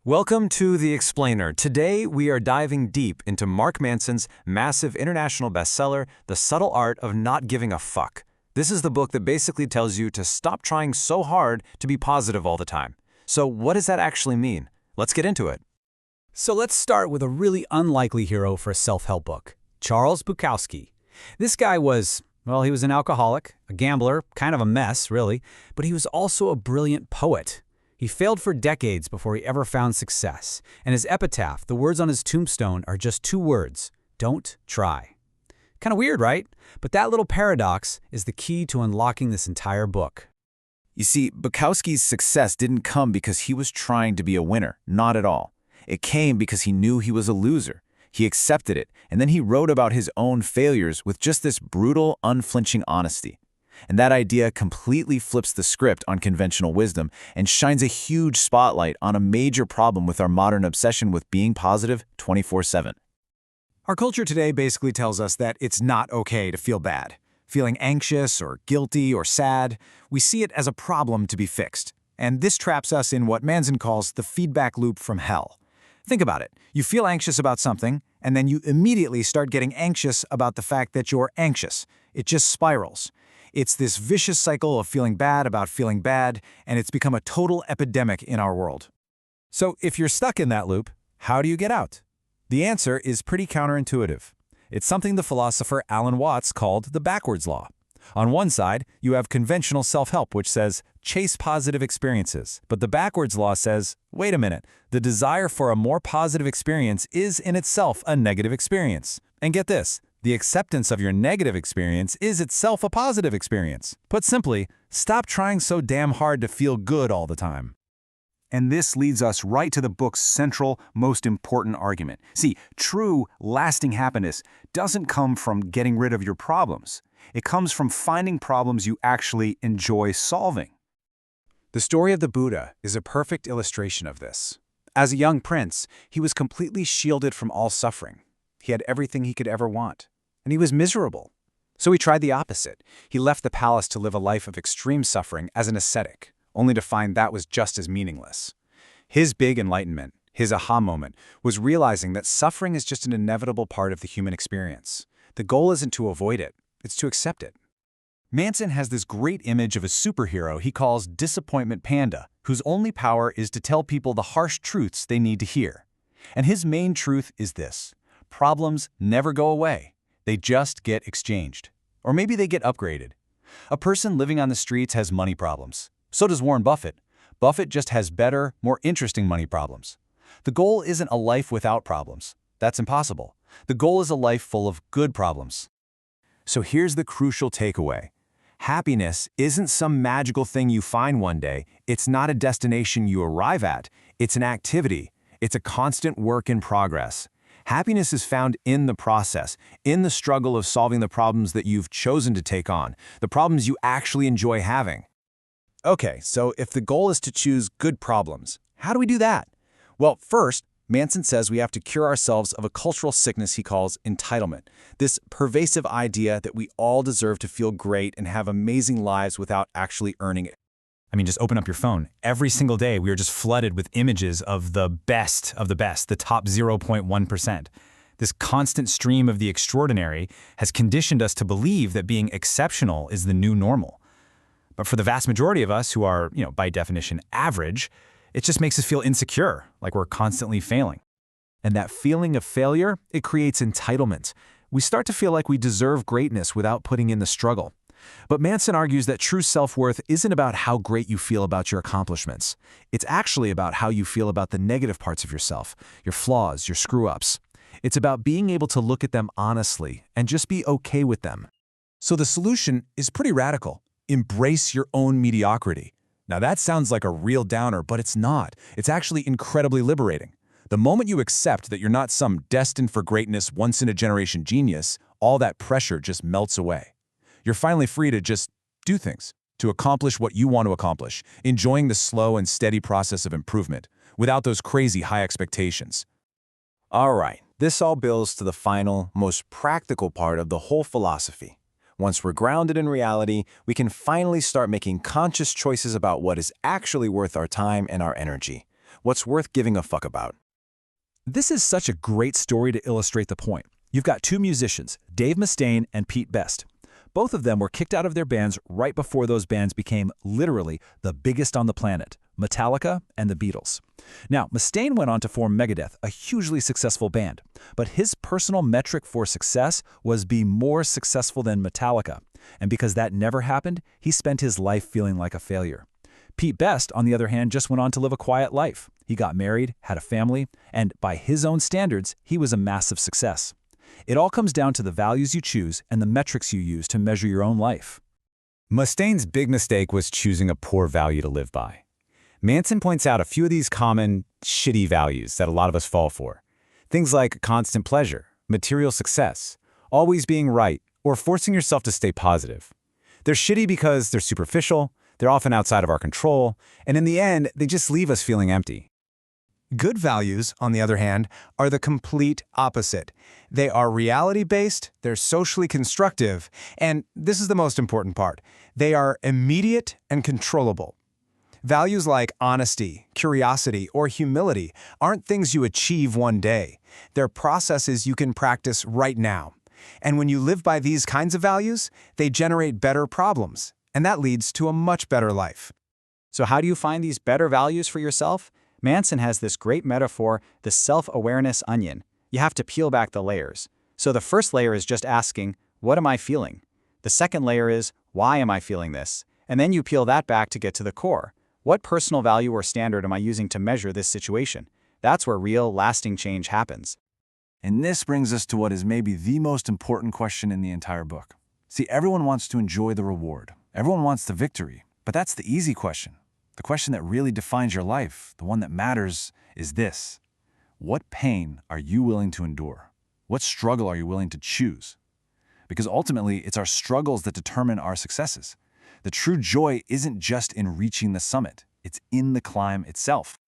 Welcome to The Explainer. Today, we are diving deep into Mark Manson's massive international bestseller, The Subtle Art of Not Giving a Fuck. This is the book that basically tells you to stop trying so hard to be positive all the time. So what does that actually mean? Let's get into it. So let's start with a really unlikely hero for a self-help book, Charles Bukowski. This guy was, well, he was an alcoholic, a gambler, kind of a mess, really, but he was also a brilliant poet. He failed for decades before he ever found success, and his epitaph, the words on his tombstone, are just two words: don't try. Kind of weird, right? But that little paradox is the key to unlocking this entire book. You see, Bukowski's success didn't come because he was trying to be a winner, not at all. It came because he knew he was a loser. He accepted it, and then he wrote about his own failures with just this brutal, unflinching honesty. And that idea completely flips the script on conventional wisdom and shines a huge spotlight on a major problem with our modern obsession with being positive 24/7. Our culture today basically tells us that it's not okay to feel bad. Feeling anxious or guilty or sad, we see it as a problem to be fixed. And this traps us in what Manson calls the feedback loop from hell. Think about it. You feel anxious about something, and then you immediately start getting anxious about the fact that you're anxious. It just spirals. It's this vicious cycle of feeling bad about feeling bad, and it's become a total epidemic in our world. So if you're stuck in that loop, how do you get out? The answer is pretty counterintuitive. It's something the philosopher Alan Watts called the backwards law. On one side, you have conventional self-help, which says, chase positive experiences. But the backwards law says, wait a minute, the desire for a more positive experience is in itself a negative experience. And get this, the acceptance of your negative experience is itself a positive experience. Put simply, stop trying so damn hard to feel good all the time. And this leads us right to the book's central, most important argument. See, true, lasting happiness doesn't come from getting rid of your problems. It comes from finding problems you actually enjoy solving. The story of the Buddha is a perfect illustration of this. As a young prince, he was completely shielded from all suffering. He had everything he could ever want, and he was miserable. So he tried the opposite. He left the palace to live a life of extreme suffering as an ascetic, only to find that was just as meaningless. His big enlightenment, his aha moment, was realizing that suffering is just an inevitable part of the human experience. The goal isn't to avoid it, it's to accept it. Manson has this great image of a superhero he calls Disappointment Panda, whose only power is to tell people the harsh truths they need to hear. And his main truth is this: problems never go away. They just get exchanged. Or maybe they get upgraded. A person living on the streets has money problems. So does Warren Buffett. Buffett just has better, more interesting money problems. The goal isn't a life without problems. That's impossible. The goal is a life full of good problems. So here's the crucial takeaway. Happiness isn't some magical thing you find one day. It's not a destination you arrive at. It's an activity. It's a constant work in progress. Happiness is found in the process, in the struggle of solving the problems that you've chosen to take on, the problems you actually enjoy having. Okay, so if the goal is to choose good problems, how do we do that? Well, first, Manson says we have to cure ourselves of a cultural sickness he calls entitlement, this pervasive idea that we all deserve to feel great and have amazing lives without actually earning it. I mean, just open up your phone. Every single day, we are just flooded with images of the best, the top 0.1%. This constant stream of the extraordinary has conditioned us to believe that being exceptional is the new normal. But for the vast majority of us who are, by definition, average, it just makes us feel insecure, like we're constantly failing. And that feeling of failure, it creates entitlement. We start to feel like we deserve greatness without putting in the struggle. But Manson argues that true self-worth isn't about how great you feel about your accomplishments. It's actually about how you feel about the negative parts of yourself, your flaws, your screw-ups. It's about being able to look at them honestly and just be okay with them. So the solution is pretty radical. Embrace your own mediocrity. Now that sounds like a real downer, but it's not. It's actually incredibly liberating. The moment you accept that you're not some destined for greatness, once-in-a-generation genius, all that pressure just melts away. You're finally free to just do things, to accomplish what you want to accomplish, enjoying the slow and steady process of improvement, without those crazy high expectations. All right, this all builds to the final, most practical part of the whole philosophy. Once we're grounded in reality, we can finally start making conscious choices about what is actually worth our time and our energy. What's worth giving a fuck about? This is such a great story to illustrate the point. You've got two musicians, Dave Mustaine and Pete Best. Both of them were kicked out of their bands right before those bands became literally the biggest on the planet, Metallica and the Beatles. Now, Mustaine went on to form Megadeth, a hugely successful band, but his personal metric for success was be more successful than Metallica, and because that never happened, he spent his life feeling like a failure. Pete Best, on the other hand, just went on to live a quiet life. He got married, had a family, and by his own standards, he was a massive success. It all comes down to the values you choose and the metrics you use to measure your own life. Mustaine's big mistake was choosing a poor value to live by. Manson points out a few of these common, shitty values that a lot of us fall for. Things like constant pleasure, material success, always being right, or forcing yourself to stay positive. They're shitty because they're superficial, they're often outside of our control, and in the end, they just leave us feeling empty. Good values, on the other hand, are the complete opposite. They are reality-based, they're socially constructive, and this is the most important part. They are immediate and controllable. Values like honesty, curiosity, or humility aren't things you achieve one day. They're processes you can practice right now. And when you live by these kinds of values, they generate better problems, and that leads to a much better life. So how do you find these better values for yourself? Manson has this great metaphor, the self-awareness onion. You have to peel back the layers. So the first layer is just asking, what am I feeling? The second layer is, why am I feeling this? And then you peel that back to get to the core. What personal value or standard am I using to measure this situation? That's where real, lasting change happens. And this brings us to what is maybe the most important question in the entire book. See, everyone wants to enjoy the reward. Everyone wants the victory. But that's the easy question. The question that really defines your life, the one that matters, is this. What pain are you willing to endure? What struggle are you willing to choose? Because ultimately, it's our struggles that determine our successes. The true joy isn't just in reaching the summit. It's in the climb itself.